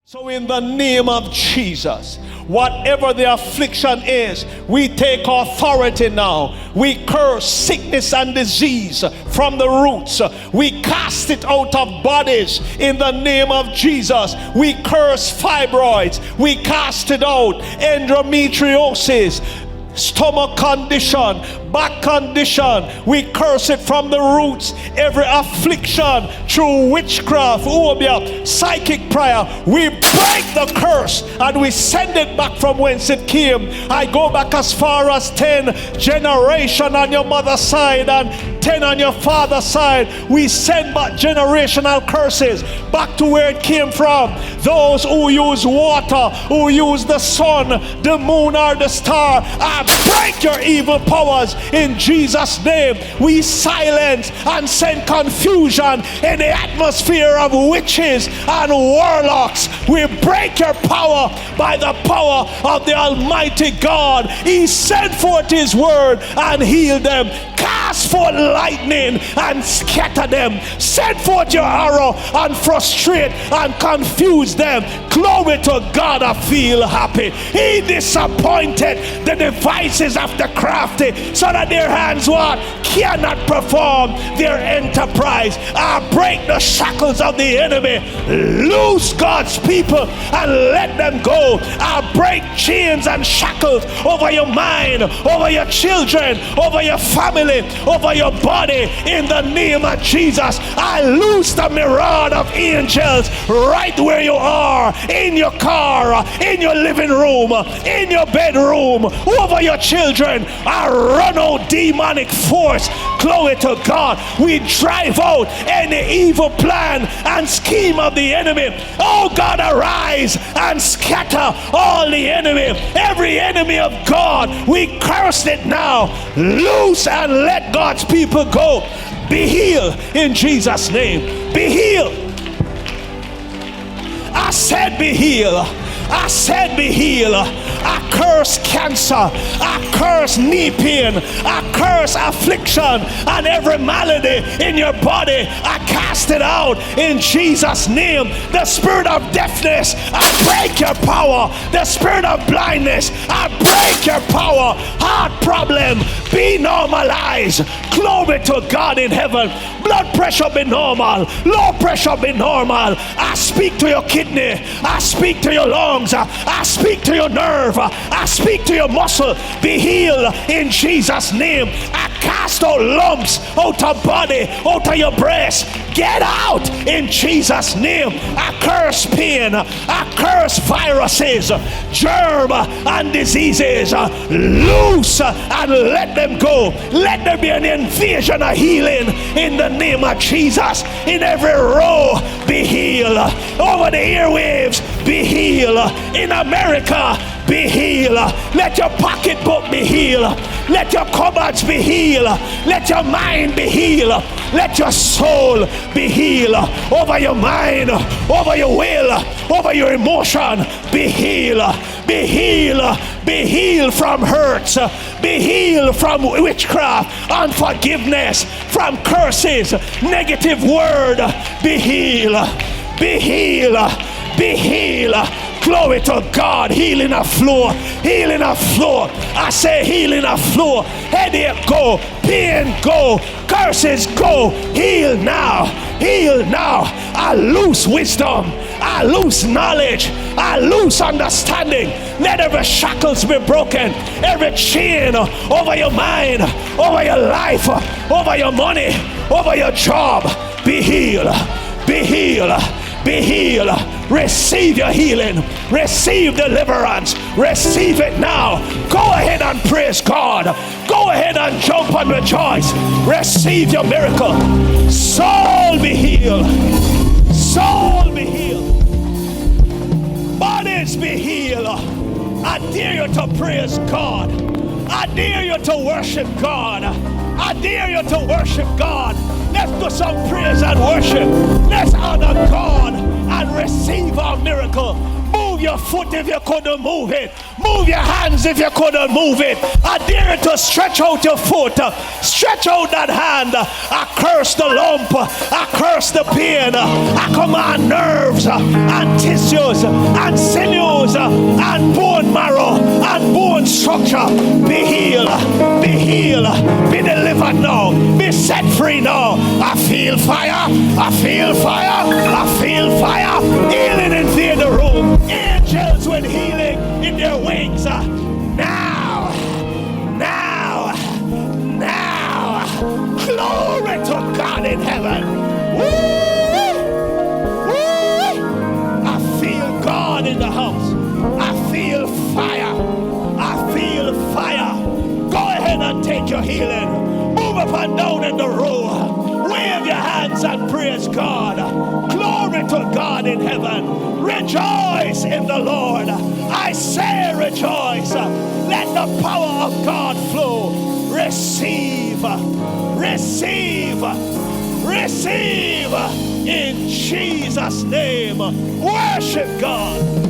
So in the name of Jesus, whatever the affliction is, we take authority now. We curse sickness and disease from the roots. We cast it out of bodies in the name of Jesus. We curse fibroids. We cast it out. Endometriosis, stomach condition, back condition, we curse it from the roots. Every affliction through witchcraft, obia, psychic prayer, we break the curse and we send it back from whence it came. I go back as far as 10 generation on your mother's side and 10 on your father's side. We send back generational curses back to where it came from. Those who use water, who use the sun, the moon or the star, I break your evil powers in Jesus' name. We silence and send confusion in the atmosphere of witches and warlocks. We break your power by the power of the Almighty God. He sent forth his word and healed them. Cast forth lightning and scatter them. Send forth your arrow and frustrate and confuse them. Glory to God, I feel happy. He disappointed the devices of the crafty so that their hands what cannot perform their enterprise. I break the shackles of the enemy. Loose God's people and let them go. I break chains and shackles over your mind, over your children, over your family, over your body in the name of Jesus. I loose the myriad of angels right where you are, in your car, in your living room, in your bedroom, over your children. I run out demonic force. Glory to God. We drive out any evil plan and scheme of the enemy. Oh God, arise and scatter all the enemy. Every enemy of God, we curse it now. Loose and let God's people go. Be healed in Jesus' name. Be healed. I said be healed. I said be healed. I curse cancer. I curse knee pain. I curse affliction and every malady in your body. I cast it out in Jesus' name. The spirit of deafness, I break your power. The spirit of blindness, I break your power. Heart problem, be normalized. Glory to God in heaven. Blood pressure be normal. Low pressure be normal. I speak to your kidney. I speak to your lungs. I speak to your nerve. I speak to your muscle. Be healed in Jesus' name. I cast out lumps out of body, out of your breast. Get out in Jesus' name. I curse pain. I curse viruses, germ and diseases. Loose and let them go. Let there be an invasion of healing in the name of Jesus. In every row, be healed. Over the airwaves, be healed. In America, be healed. Let your pocketbook be healed. Let your cupboards be healed. Let your mind be healed. Let your soul be healed. Over your mind, over your will, over your emotion, be healed. Be healed. Be healed from hurts. Be healed from witchcraft, unforgiveness, from curses, negative word. Be healed. Be healed. Be healed. Glory to God. Healing a floor. Healing a floor. I say healing a floor. Headache go. Pain go. Curses go. Heal now. Heal now. I lose wisdom. I lose knowledge. I lose understanding. Let every shackles be broken. Every chain over your mind, over your life, over your money, over your job. Be healed. Be healed. Be healed. Receive your healing. Receive deliverance. Receive it now. Go ahead and praise God. Go ahead and jump and rejoice. Receive your miracle. Soul be healed. Soul be healed. Bodies be healed. I dare you to praise God. I dare you to worship God. I dare you to worship God. Let's do some praise and worship. Let's honor God and receive our miracle. Move your your foot if you couldn't move it. Move your hands if you couldn't move it. I dare you to stretch out your foot. Stretch out that hand. I curse the lump. I curse the pain. I command nerves and tissues and sinews and bone marrow and bone structure. Be healed. Be healed. Be delivered now. Be set free now. I feel fire. I feel fire. I feel fire. Healing invade the room. Angels with healing in their wings. Now. Now. Now. Glory to God in heaven. Woo! Woo! I feel God in the house. I feel fire. I feel fire. Go ahead and take your healing. Move up and down in the room. Wave your hands and praise God. Glory to God in heaven. Rejoice in the Lord. I say rejoice. Let the power of God flow. Receive. Receive. Receive. In Jesus' name. Worship God.